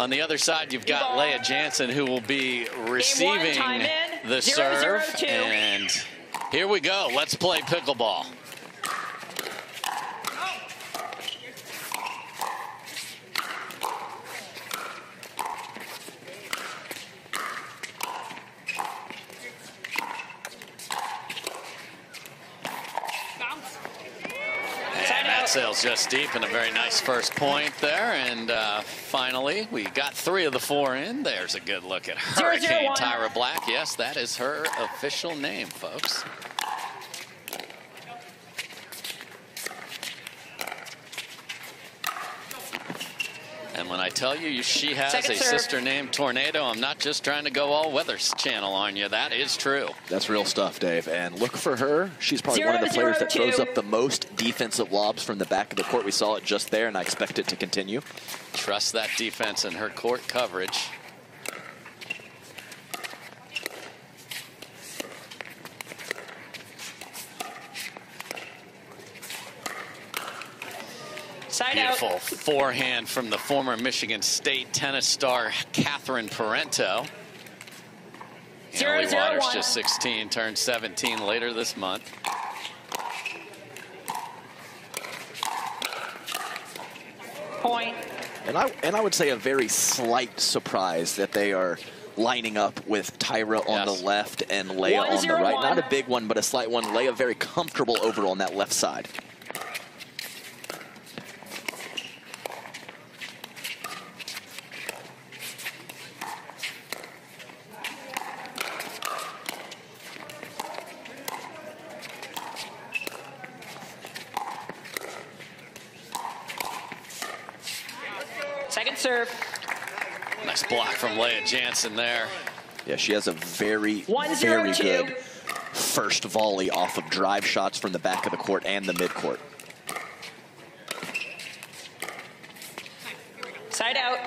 On the other side, you've got Leah Jansen, who will be receiving the serve. And here we go. Let's play pickleball. Sails just deep, and a very nice first point there. And finally, we got 3 of the 4 in. There's a good look at Hurricane Tyra Black. Yes, that is her official name, folks. And when I tell you she has a sister named Tornado, I'm not just trying to go all Weather Channel on you. That is true. That's real stuff, Dave. And look for her. She's probably one of the players that throws up the most defensive lobs from the back of the court. We saw it just there, and I expect it to continue. Trust that defense and her court coverage. Beautiful forehand from the former Michigan State tennis star Parenteau. Annalie Waters, just 16, turned 17 later this month. Point. And I would say a very slight surprise that they are lining up with Tyra on the left and Leah on the right. Not a big one, but a slight one. Leah very comfortable over on that left side. Second serve. Nice block from Leah Jansen there. Yeah, she has a very good first volley off of drive shots from the back of the court and the midcourt. Side out.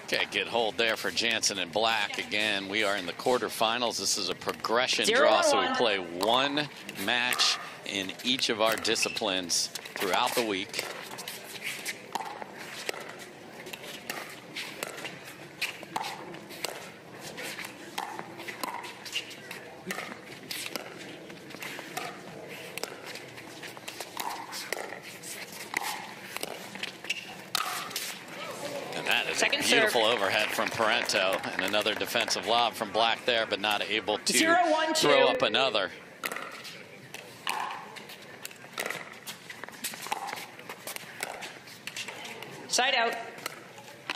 Okay, good hold there for Jansen and Black. Again, we are in the quarterfinals. This is a progression draw, so we play 1 match in each of our disciplines throughout the week. Beautiful overhead from Parenteau, and another defensive lob from Black there, but not able to throw up another. Side out.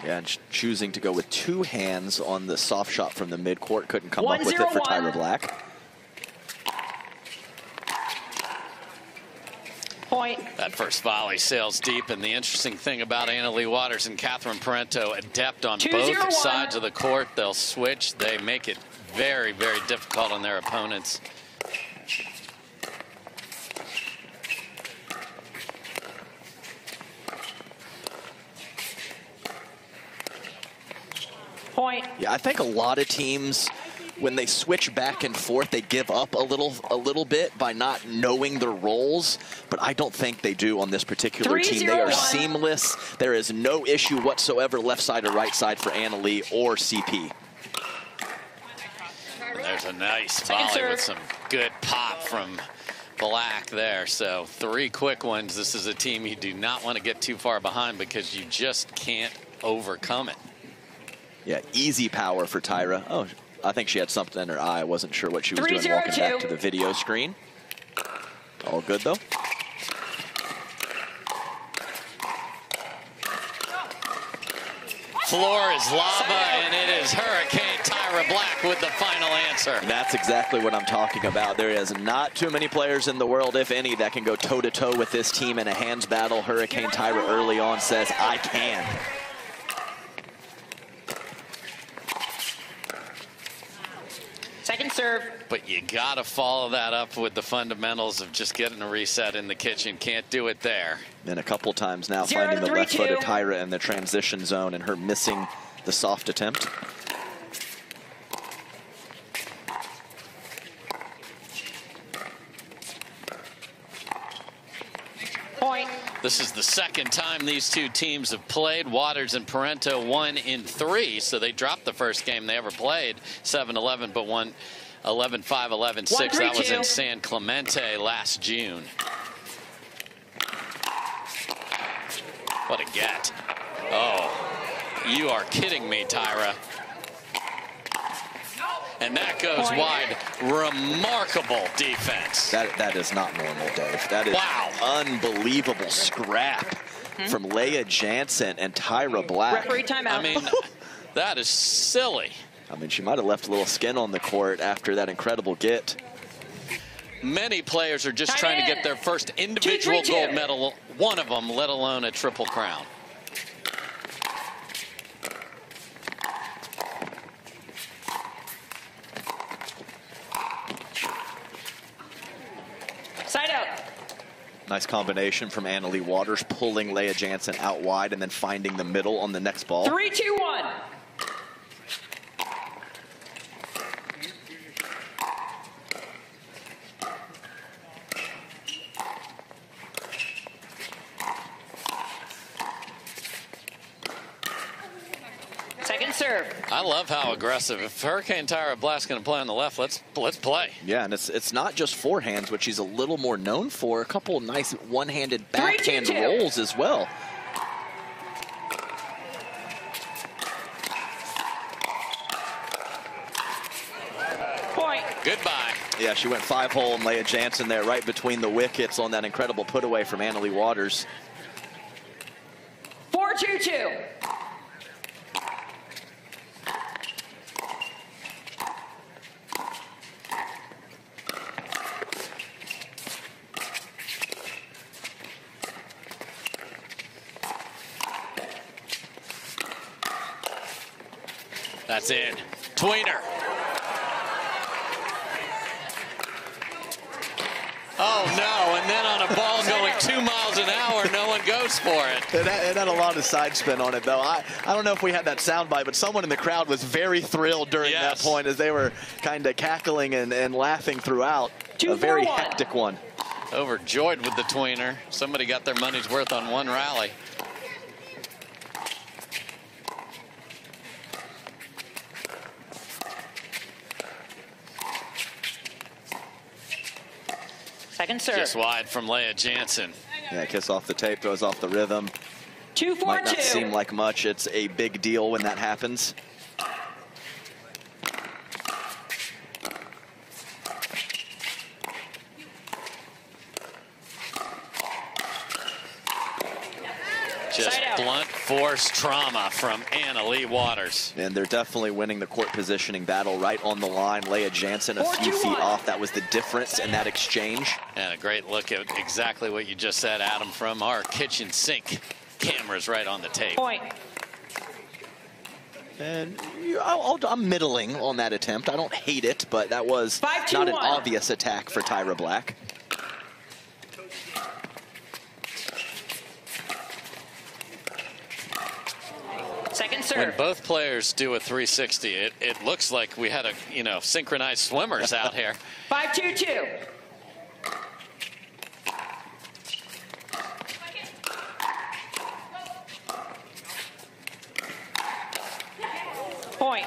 Yeah, and choosing to go with 2 hands on the soft shot from the midcourt. Couldn't come up with it for Tyra Black. Point. That first volley sails deep, and the interesting thing about Annalie Waters and Parenteau, adept on both sides of the court. They'll switch. They make it very, very difficult on their opponents. Point. Yeah, I think a lot of teams, when they switch back and forth, they give up a little bit by not knowing their roles, but I don't think they do on this particular team. They are seamless. There is no issue whatsoever left side or right side for Annalie or CP. And there's a nice volley with some good pop from Black there. So 3 quick ones. This is a team you do not want to get too far behind because you just can't overcome it. Yeah, easy power for Tyra. Oh, I think she had something in her eye. I wasn't sure what she was doing walking back to the video screen. All good, though. Floor is lava, and it is Hurricane Tyra Black with the final answer. That's exactly what I'm talking about. There is not too many players in the world, if any, that can go toe-to-toe with this team in a hands battle. Hurricane Tyra early on says, I can. Second serve. But you got to follow that up with the fundamentals of just getting a reset in the kitchen. Can't do it there. And a couple times now finding the left-footed Tyra in the transition zone and her missing the soft attempt. Point. The This is the second time these two teams have played. Waters and Parenteau won in 3, so they dropped the first game they ever played, 7-11, but won 11-5, 11-6. That was in San Clemente last June. What a get. Oh, you are kidding me, Tyra. And that goes wide. Remarkable defense. That is not normal, Dave. That is unbelievable scrap from Leah Jansen and Tyra Black. Referee timeout. I mean, that is silly. I mean, she might have left a little skin on the court after that incredible get. Many players are just trying to get their first individual gold medal, one of them, let alone a triple crown. Side out. Nice combination from Annalie Waters, pulling Leah Jansen out wide and then finding the middle on the next ball. 3, 2, 1. Second serve. I love how aggressive. If Hurricane Tyra Black's going to play on the left, let's play. Yeah, and it's not just forehands, which she's a little more known for. A couple of nice one-handed backhand rolls as well. Point. Goodbye. Yeah, she went 5-hole and Leah Jansen there right between the wickets on that incredible put away from Annalie Waters. 4, 2, 2. That's in. Tweener. Oh, no. And then on a ball going 2 miles an hour, no one goes for it. It had a lot of side spin on it, though. I don't know if we had that soundbite, but someone in the crowd was very thrilled during that point as they were kind of cackling and laughing throughout. A very hectic one. Overjoyed with the tweener. Somebody got their money's worth on one rally. Second serve. Just wide from Leah Jansen. Yeah, kiss off the tape, throws off the rhythm. 2, 4, 2. Might not seem like much. It's a big deal when that happens. Just blunt force trauma from Annalie Waters. And they're definitely winning the court positioning battle right on the line. Leah Jansen a few feet off. That was the difference in that exchange. And a great look at exactly what you just said, Adam, from our kitchen sink cameras right on the tape. Point. And I'm middling on that attempt. I don't hate it, but that was not an obvious attack for Tyra Black. Second serve. When both players do a 360, it looks like we had synchronized swimmers out here. 5, 2, 2. Point.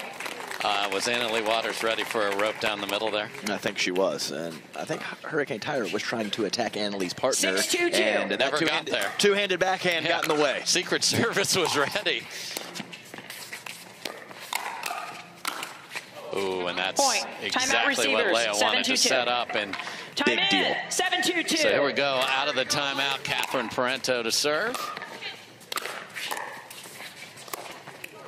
Was Annalie Waters ready for a rope down the middle there? I think she was, and I think Hurricane Tyra was trying to attack Annalie's partner. 6, 2, 2. And Never that got there. Two-handed backhand got in the way. Secret Service was ready. Ooh, and that's exactly what Leah wanted to set up. And big deal. 7, 2, 2. So here we go. Out of the timeout, Catherine Parenteau to serve.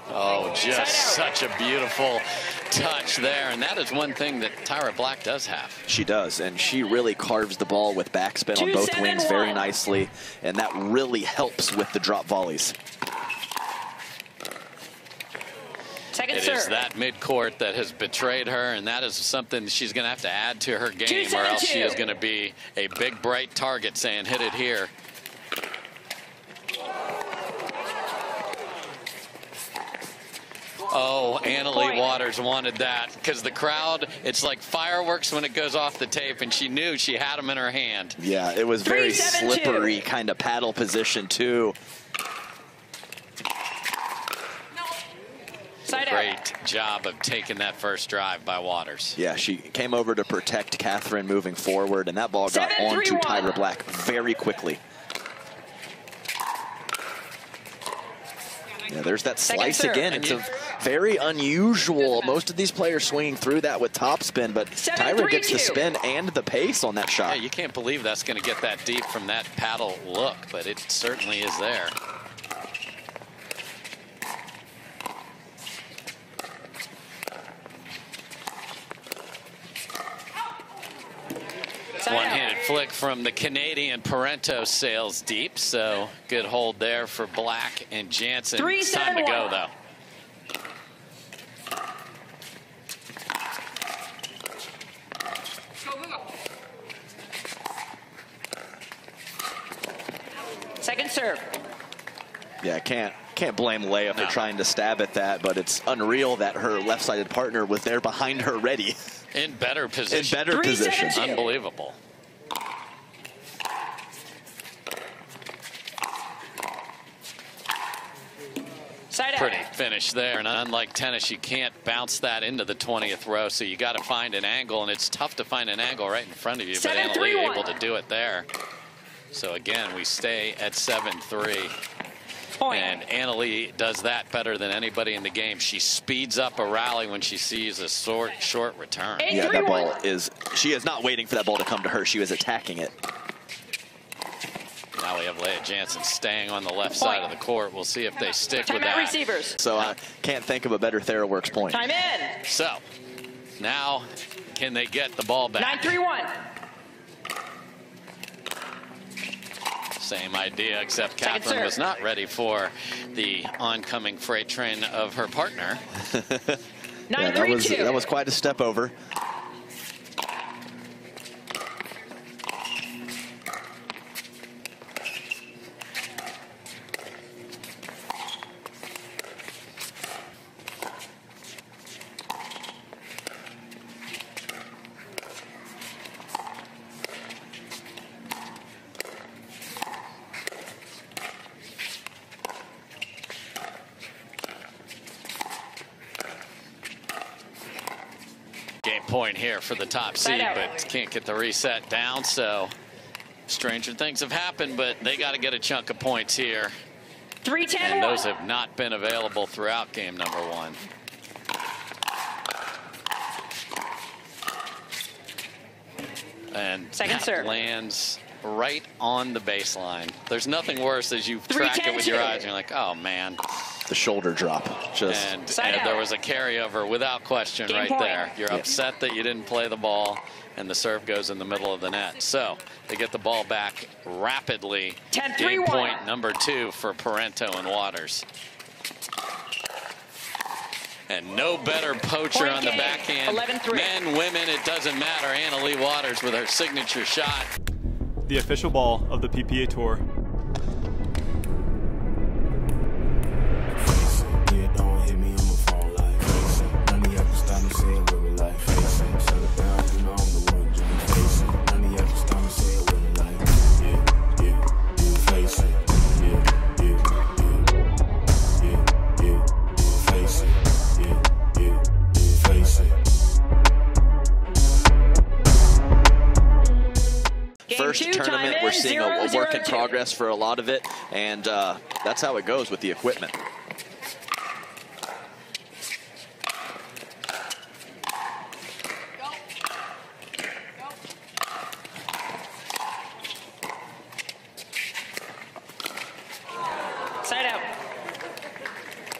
Oh, just such a beautiful touch there. And that is one thing that Tyra Black does have. She does, and she really carves the ball with backspin on both wings very nicely, and that really helps with the drop volleys. Second serve. It is that midcourt that has betrayed her, and that is something she's going to have to add to her game, or else she is going to be a big, bright target saying, hit it here. Oh, Annalie Waters Waters wanted that because the crowd, it's like fireworks when it goes off the tape, and she knew she had them in her hand. Yeah, it was very slippery kind of paddle position, too. Great job of taking that first drive by Waters. Yeah, she came over to protect Catherine moving forward, and that ball got onto Tyra Black very quickly. Yeah, there's that slice again. It's a very unusual. Most of these players swinging through that with topspin, but Tyra gets the spin and the pace on that shot. Yeah, you can't believe that's going to get that deep from that paddle look, but it certainly is there. One-handed flick from the Canadian Parenteau sails deep, so good hold there for Black and Jansen. It's time to go, though. Second serve. Yeah, can't blame Leia for trying to stab at that, but it's unreal that her left-sided partner was there behind her ready. In better position. In better position. Unbelievable. Pretty finish there, and unlike tennis, you can't bounce that into the 20th row, so you got to find an angle, and it's tough to find an angle right in front of you, but Anna Lee able to do it there. So again, we stay at 7-3. And Anna Lee does that better than anybody in the game. She speeds up a rally when she sees a short return. Yeah, that ball is, she is not waiting for that ball to come to her. She was attacking it. Now we have Leia Jansen staying on the left side of the court. We'll see if they stick with that. Receivers. So I can't think of a better TheraWorks point. Time in. So now can they get the ball back? 9-3-1. Same idea, except Catherine was not ready for the oncoming freight train of her partner. Yeah, that was quite a step over. Game point here for the top seed, but can't get the reset down, so stranger things have happened, but they got to get a chunk of points here. 3-10-1. And those have not been available throughout game number one. And that lands right on the baseline. There's nothing worse as you track it with your eyes and you're like, oh man. The shoulder drop. And there was a carryover without question right there. You're upset that you didn't play the ball, and the serve goes in the middle of the net. So they get the ball back rapidly. 10-3-1. Game point number 2 for Parenteau and Waters. And no better poacher on the backhand. 11-3. Men, women, it doesn't matter. Anna Lee Waters with her signature shot. The official ball of the PPA Tour. First tournament, we're seeing a work in progress for a lot of it, and that's how it goes with the equipment. Side out.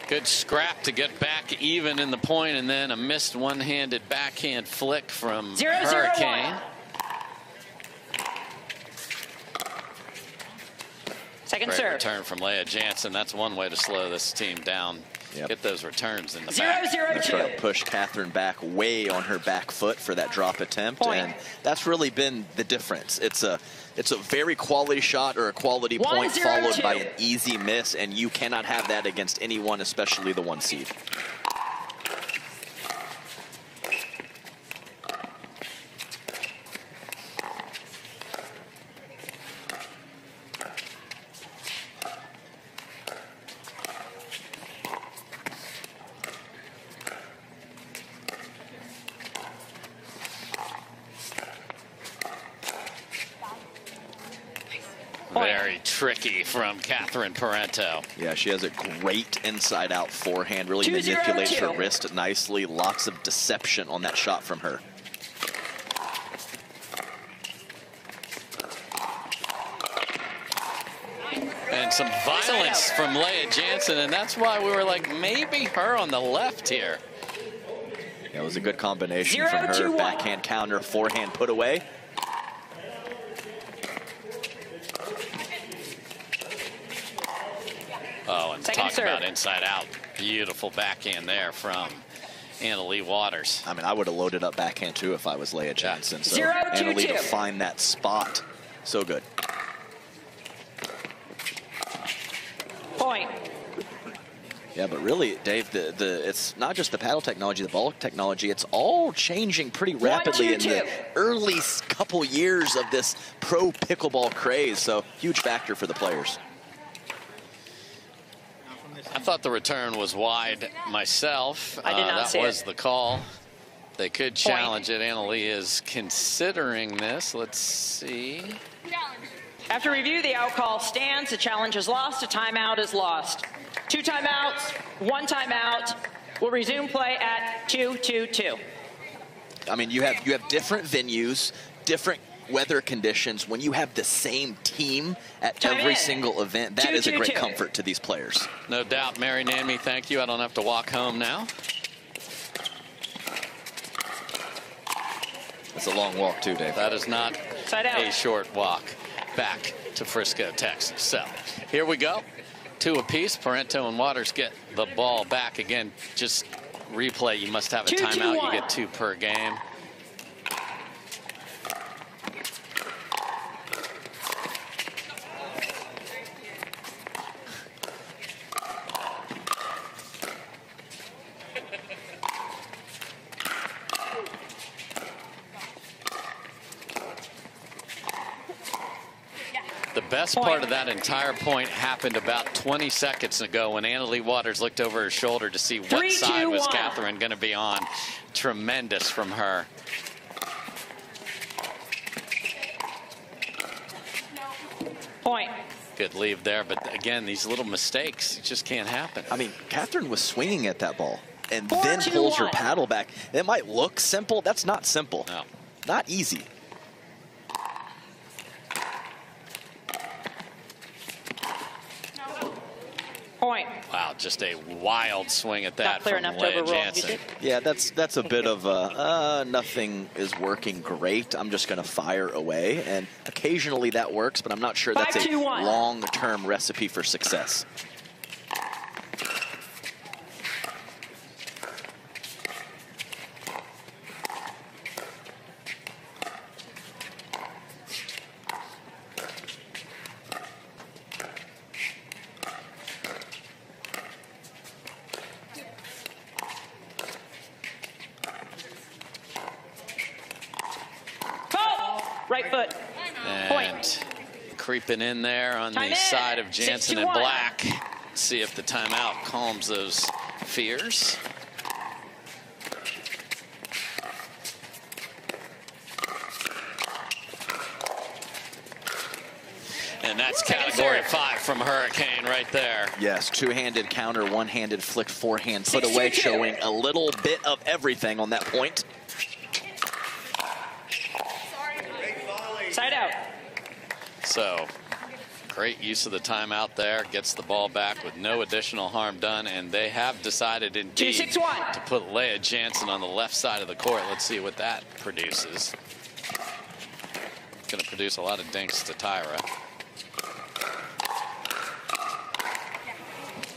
Good scrap to get back even in the point, and then a missed one-handed backhand flick from Hurricane. Second Great serve. return from Leia Jansen. That's one way to slow this team down. Get those returns in the back. 0-0-2. That's right. Push Catherine back way on her back foot for that drop attempt, and that's really been the difference. It's a very quality shot or a quality point followed by an easy miss, and you cannot have that against anyone, especially the 1 seed. tricky from Catherine Parenteau. Yeah, she has a great inside-out forehand, really manipulates her wrist nicely. Lots of deception on that shot from her. And some violence from Leah Jansen, and that's why we were like, maybe her on the left here. Yeah, it was a good combination from her. Backhand counter, forehand put away. Oh, and talk about inside out. Beautiful backhand there from Anna-Leigh Waters. I mean, I would have loaded up backhand too if I was Leah Jansen. So Anna-Leigh to find that spot, so good. Point. Yeah, but really, Dave, it's not just the paddle technology, the ball technology. It's all changing pretty rapidly in the early couple years of this pro pickleball craze. So huge factor for the players. I thought the return was wide myself. I did not see it. That was the call. They could challenge it. Anna-Leigh is considering this. Let's see. After review, the out call stands. The challenge is lost. A timeout is lost. 2 timeouts, 1 timeout. We'll resume play at 2-2-2. I mean, you have different venues, different weather conditions. When you have the same team at every single event, that is a great comfort to these players. No doubt. Mary Nammy, thank you. I don't have to walk home now. It's a long walk too, Dave. That is not a short walk back to Frisco, Texas. So here we go. 2 apiece. Parenteau and Waters get the ball back again. Just replay. You must have a timeout. You get 2 per game. The best part of that entire point happened about 20 seconds ago when Anna-Leigh Waters looked over her shoulder to see what side was Catherine going to be on. Tremendous from her. Point. Good leave there, but again, these little mistakes just can't happen. I mean, Catherine was swinging at that ball and then pulls her paddle back. It might look simple. That's not simple. No. Not easy. Point. Wow, just a wild swing at that from Leah Jansen. Yeah, that's a bit of nothing is working great. I'm just going to fire away, and occasionally that works, but I'm not sure that's a long-term recipe for success. Right foot. And point. Creeping in there on the side of Jansen and Black. See if the timeout calms those fears. And that's category 5 from Hurricane right there. Yes, 2-handed counter, 1-handed flick, forehand put away, showing a little bit of everything on that point. Side out. So, great use of the timeout there. Gets the ball back with no additional harm done. And they have decided indeed to put Leah Jansen on the left side of the court. Let's see what that produces. Going to produce a lot of dinks to Tyra.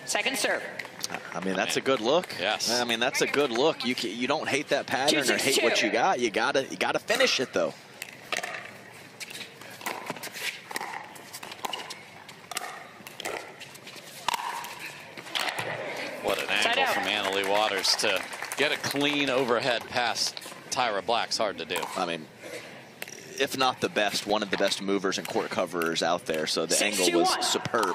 Second serve. I mean, that's a good look. Yes. I mean, that's a good look. You don't hate that pattern or hate what you got. You gotta finish it though. What an angle from Anna-Leigh Waters to get a clean overhead past Tyra Black's hard to do. I mean, if not the best, one of the best movers and court coverers out there. So the angle was superb.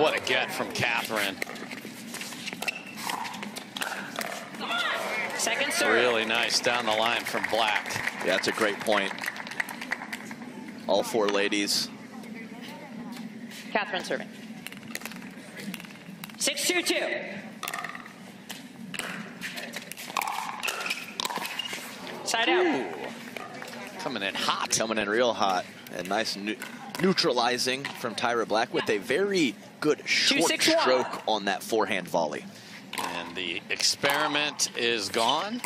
What a get from Catherine. Second serve. Really nice down the line from Black. Yeah, that's a great point. All four ladies. Catherine serving. 6-2-2. Side out. Ooh. Coming in hot. Coming in real hot. And nice neutralizing from Tyra Black with a very good short stroke on that forehand volley. And the experiment is gone.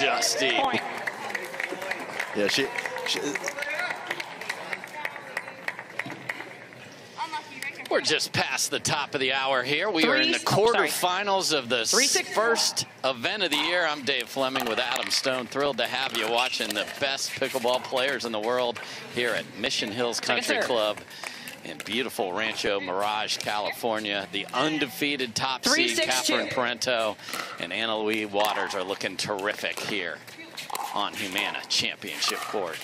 Just deep. Point. Yeah, she We're just past the top of the hour here. We are in the quarterfinals of the first event of the year. I'm Dave Fleming with Adam Stone. Thrilled to have you watching the best pickleball players in the world here at Mission Hills Country Club in beautiful Rancho Mirage, California. The undefeated top seed, Catherine Parenteau and Anna Louise Waters, are looking terrific here on Humana Championship Court.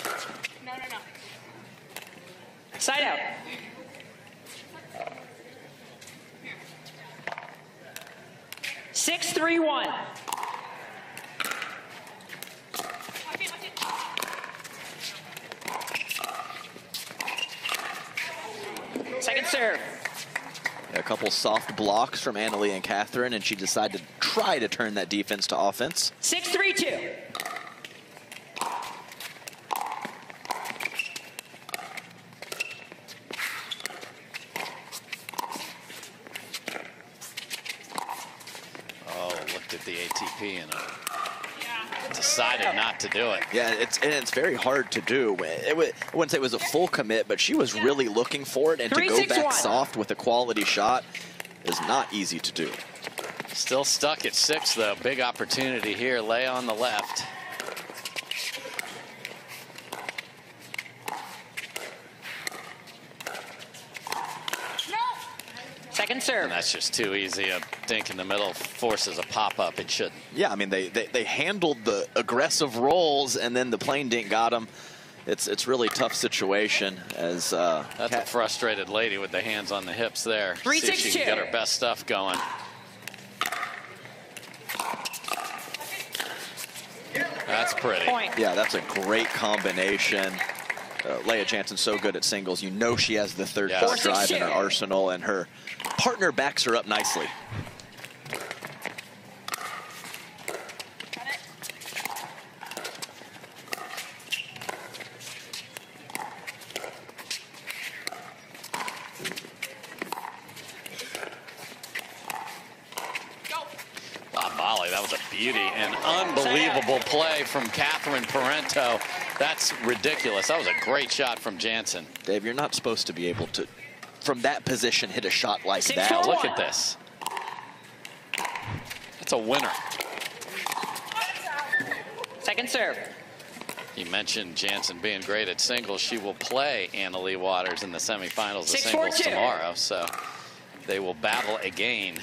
Side out. Six, 3-1. Second serve. A couple soft blocks from Annalie and Catherine, and she decided to try to turn that defense to offense. 6-3-2. Oh, looked at the ATP and decided not to do it. Yeah, it's very hard to do. I wouldn't say it was a full commit, but she was really looking for it, and to go back soft with a quality shot is not easy to do. Still stuck at 6, though. Big opportunity here. Lay on the left. Second serve. And that's just too easy. A dink in the middle forces a pop-up. It shouldn't. Yeah, I mean, they handled the aggressive rolls, and then the plain dink got them. It's really tough situation. As that's a frustrated lady with the hands on the hips there. 3-6-2. See if she can get her best stuff going. That's pretty. Point. Yeah, that's a great combination. Leah Jansen's so good at singles. You know she has the third best drive in her arsenal, and her partner backs her up nicely. Volley, that was a beauty. An unbelievable play from Catherine Parenteau. That's ridiculous. That was a great shot from Jansen. Dave, you're not supposed to be able to, from that position, hit a shot like that. Look at this. That's a winner. Second serve. You mentioned Jansen being great at singles. She will play Anna Louise Waters in the semifinals of singles tomorrow, so they will battle again.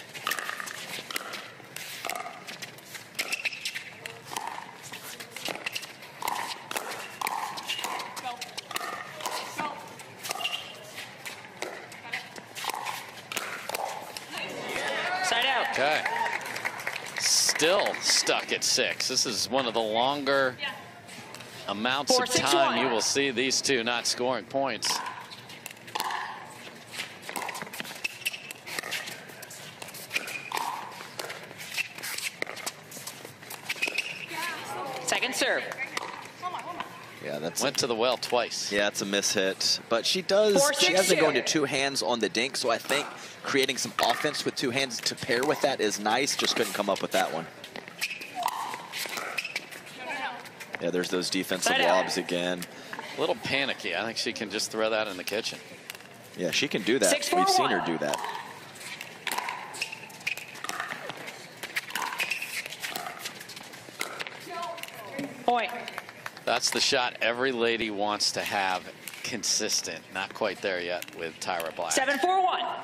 Okay. Still stuck at 6. This is one of the longer amounts of time you will see these two not scoring points. Second serve. Yeah, that's went to the well twice. Yeah, it's a mishit. But she does. She has been going to 2 hands on the dink, so I think creating some offense with 2 hands to pair with that is nice. Just couldn't come up with that one. Yeah, there's those defensive lobs again. A little panicky. I think she can just throw that in the kitchen. Yeah, she can do that. We've seen her do that. Point. That's the shot every lady wants to have consistent. Not quite there yet with Tyra Black. 7-4-1.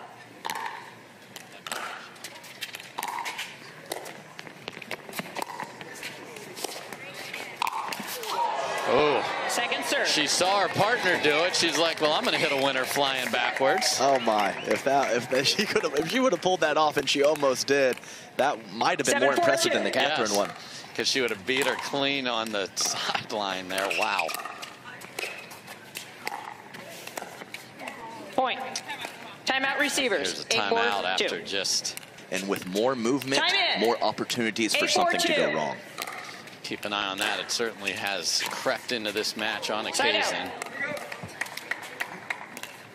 Oh. Second serve. She saw her partner do it. She's like, well, I'm going to hit a winner flying backwards. Oh my! If she would have pulled that off, and she almost did, that might have been more impressive than the Catherine one. Because she would have beat her clean on the sideline there. Wow. Point. Timeout receivers. Here's a timeout after just. And with more movement, more opportunities for something to go wrong. Keep an eye on that. It certainly has crept into this match on occasion.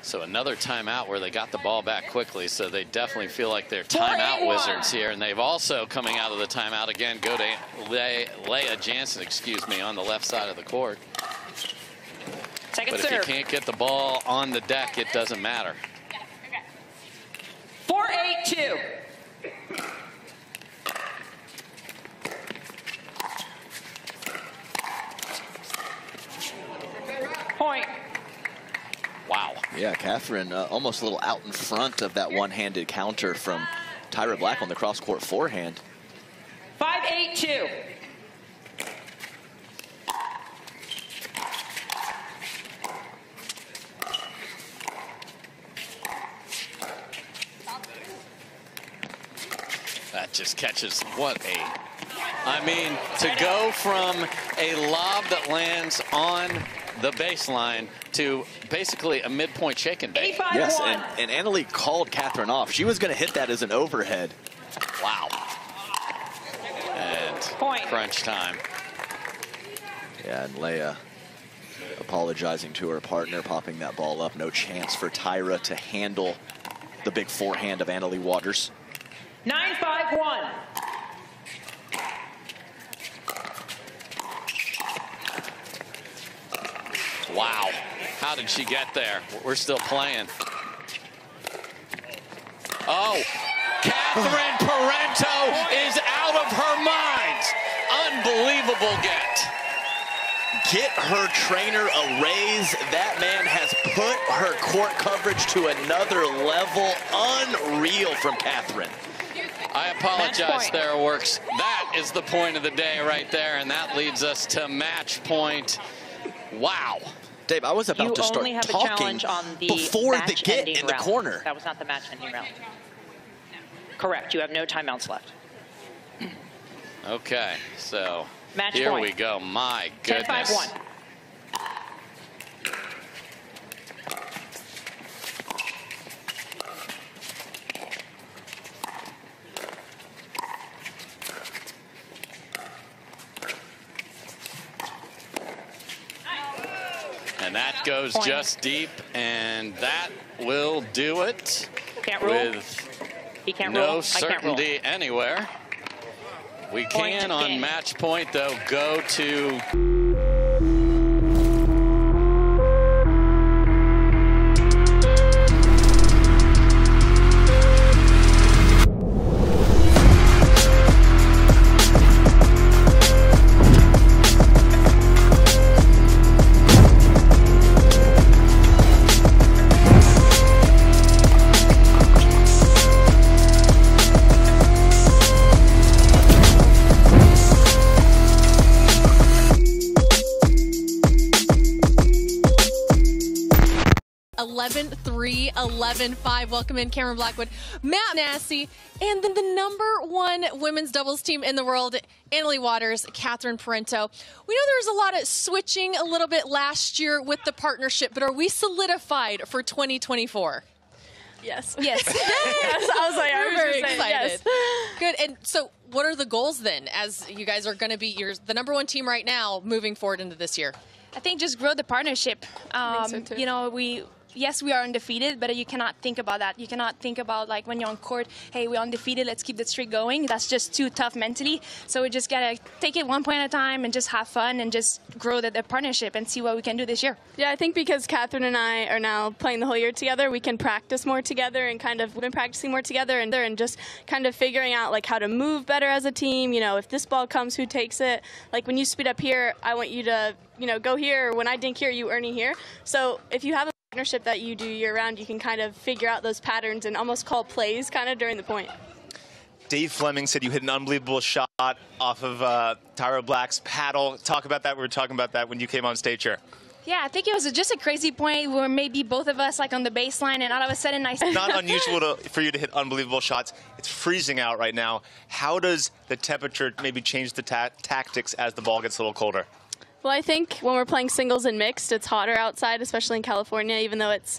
So another timeout where they got the ball back quickly, so they definitely feel like they're timeout wizards here. And they've also, coming out of the timeout again, go to Leah Jansen, excuse me, on the left side of the court. Second serve. But if you can't get the ball on the deck, it doesn't matter. 4-8-2. Point. Wow. Yeah, Catherine almost a little out in front of that one-handed counter from Tyra Black on the cross-court forehand. 5-8-2. That just catches, what a, I mean, to go from a lob that lands on the baseline to basically a midpoint shake and bake. Yes, and Annalie called Catherine off. She was going to hit that as an overhead. Wow. And crunch time. Yeah, and Leah apologizing to her partner, popping that ball up. No chance for Tyra to handle the big forehand of Annalie Waters. 9-5-1. Wow. How did she get there? We're still playing. Oh, Catherine Parenteau is out of her mind. Unbelievable get. Get her trainer a raise. That man has put her court coverage to another level. Unreal from Catherine. I apologize there, Works. That is the point of the day right there, and that leads us to match point. Wow. Dave, I was about to start talking before the get in the corner. That was not the match ending round. Correct. You have no timeouts left. Okay, so match here point. we go. My goodness. 10-5-1. And that goes just deep, and that will do it. Can't rule. With he can't no rule. certainty anywhere. We can, on match point, though, go to... (11-3, 11-5). Welcome in Cameron Blackwood, Matt Massey, and then the #1 women's doubles team in the world, Annalie Waters, Catherine Parenteau. We know there was a lot of switching a little bit last year with the partnership, but are we solidified for 2024? Yes. Yes. Yes. I was like, I'm very excited. Yes. Good. And so what are the goals then, as you guys are going to be the #1 team right now moving forward into this year? I think just grow the partnership. I think so too. You know, yes, we are undefeated, but you cannot think about that. You cannot think about, like, when you're on court, hey, we're undefeated, let's keep the streak going. That's just too tough mentally. So we just got to take it one point at a time and just have fun and just grow the partnership and see what we can do this year. Yeah, I think because Catherine and I are now playing the whole year together, we can practice more together and kind of, we've been practicing more together and just kind of figuring out, like, how to move better as a team. You know, if this ball comes, who takes it? Like, when you speed up here, I want you to, you know, go here. When I dink here, you Ernie here. So if you have a partnership that you do year-round, you can kind of figure out those patterns and almost call plays kind of during the point. Dave Fleming said you hit an unbelievable shot off of Tyra Black's paddle. Talk about that. We were talking about that when you came on stage here. Yeah, I think it was just a crazy point where maybe both of us, like, on the baseline, and all of a sudden I... Not unusual for you to hit unbelievable shots. It's freezing out right now. How does the temperature maybe change the tactics as the ball gets a little colder? Well, I think when we're playing singles and mixed, it's hotter outside, especially in California. Even though it's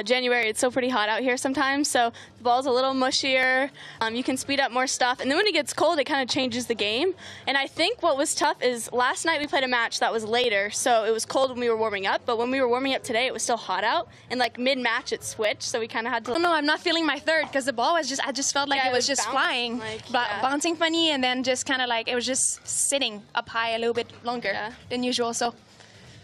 January, it's still pretty hot out here sometimes. So the ball's a little mushier. You can speed up more stuff. And then when it gets cold, it kind of changes the game. And I think what was tough is last night we played a match that was later. So it was cold when we were warming up. But when we were warming up today, it was still hot out. And, like, mid-match, it switched. So we kind of had to... Oh, no, I'm not feeling my third because the ball was just... I just felt like it was just flying. Like, bouncing funny, and then just kind of like... It was just sitting up high a little bit longer than usual. So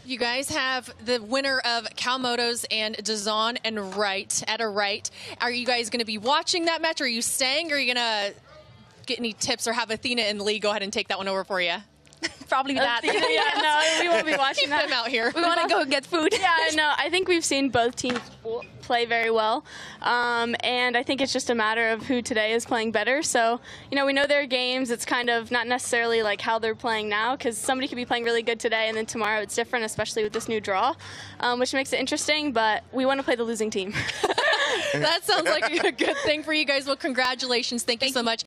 you guys have the winner of Cal Motos and DAZN and Wright at a right. Are you guys going to be watching that match? Or are you staying? Or are you going to get any tips or have Athena and Lee go ahead and take that one over for you? Probably that. Yeah, no, we won't be watching Keep them out here. We want to go get food. Yeah, no, I think we've seen both teams play very well. And I think it's just a matter of who today is playing better. So, you know, we know their games. It's kind of not necessarily like how they're playing now, because somebody could be playing really good today and then tomorrow it's different, especially with this new draw, which makes it interesting. But we want to play the losing team. That sounds like a good thing for you guys. Well, congratulations. Thank you so much.